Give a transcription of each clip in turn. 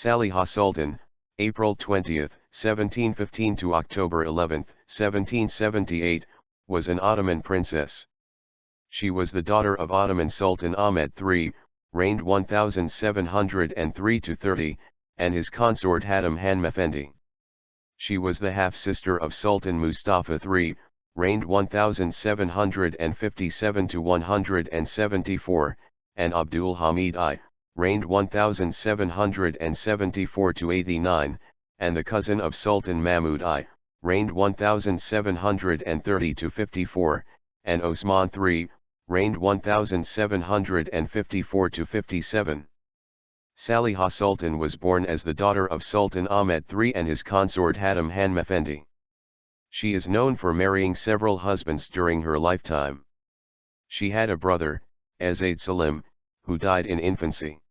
Saliha Sultan, April 20, 1715 to October 11, 1778, was an Ottoman princess. She was the daughter of Ottoman Sultan Ahmed III, reigned 1703 to 30, and his consort Hatem Hanımefendi. She was the half-sister of Sultan Mustafa III, reigned 1757 to 174, and Abdul Hamid I, reigned 1774 to 89, and the cousin of Sultan Mahmud I, reigned 1730 to 54, and Osman III, reigned 1754 to 57. Saliha Sultan was born as the daughter of Sultan Ahmed III and his consort Hatem Hanımefendi. She is known for marrying several husbands during her lifetime. She had a brother, Șehzade Selim, who died in infancy.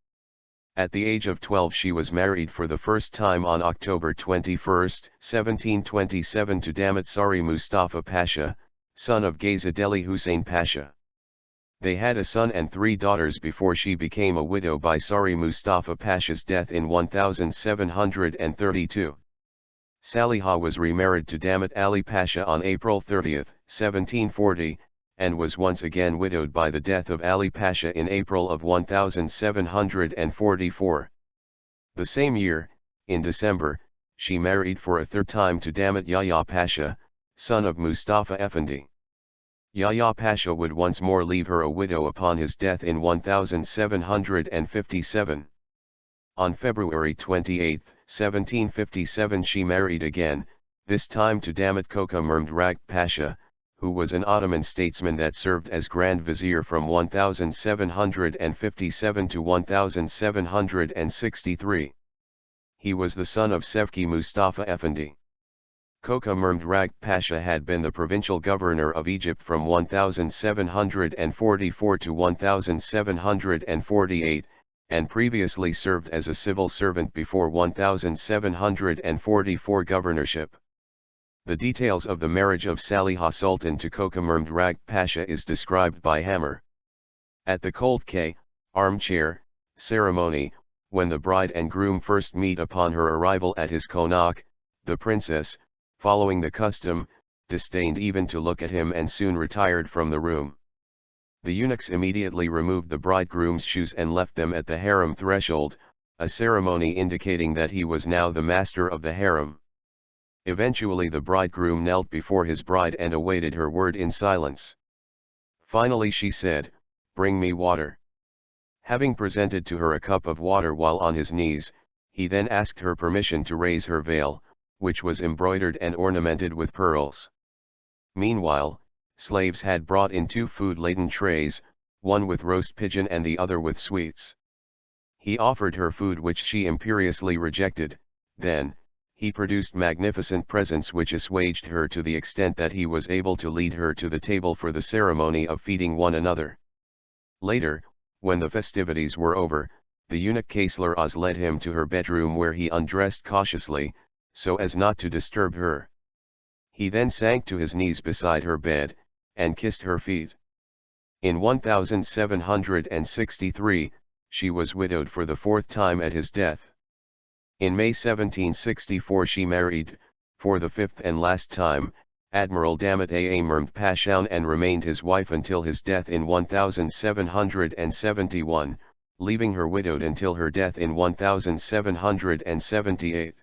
At the age of 12 she was married for the first time on October 21, 1727 to Damat Sari Mustafa Pasha, son of Gazi Deli Husein Pasha. They had a son and 3 daughters before she became a widow by Sari Mustafa Pasha's death in 1732. Saliha was remarried to Damat Ali Pasha on April 30, 1740, and was once again widowed by the death of Ali Pasha in April of 1744. The same year, in December, she married for a third time to Damat Yahya Pasha, son of Mustafa Efendi. Yahya Pasha would once more leave her a widow upon his death in 1757. On February 28, 1757 she married again, this time to Damat Mahmud Pasha, who was an Ottoman statesman that served as Grand Vizier from 1757 to 1763. He was the son of Sevki Mustafa Efendi. Mahmud Pasha had been the provincial governor of Egypt from 1744 to 1748, and previously served as a civil servant before 1744 governorship. The details of the marriage of Saliha Sultan to Mahmud Pasha is described by Hammer. At the Cold K, armchair, ceremony, when the bride and groom first meet upon her arrival at his konak, the princess, following the custom, disdained even to look at him and soon retired from the room. The eunuchs immediately removed the bridegroom's shoes and left them at the harem threshold, a ceremony indicating that he was now the master of the harem. Eventually the bridegroom knelt before his bride and awaited her word in silence. Finally she said, "Bring me water." Having presented to her a cup of water while on his knees, he then asked her permission to raise her veil, which was embroidered and ornamented with pearls. Meanwhile, slaves had brought in 2 food-laden trays, one with roast pigeon and the other with sweets. He offered her food which she imperiously rejected, then, he produced magnificent presents which assuaged her to the extent that he was able to lead her to the table for the ceremony of feeding one another. Later, when the festivities were over, the eunuch Kaysler Oz led him to her bedroom where he undressed cautiously, so as not to disturb her. He then sank to his knees beside her bed, and kissed her feet. In 1763, she was widowed for the 4th time at his death. In May 1764 she married, for the 5th and last time, Admiral Damat Mahmud Pasha and remained his wife until his death in 1771, leaving her widowed until her death in 1778.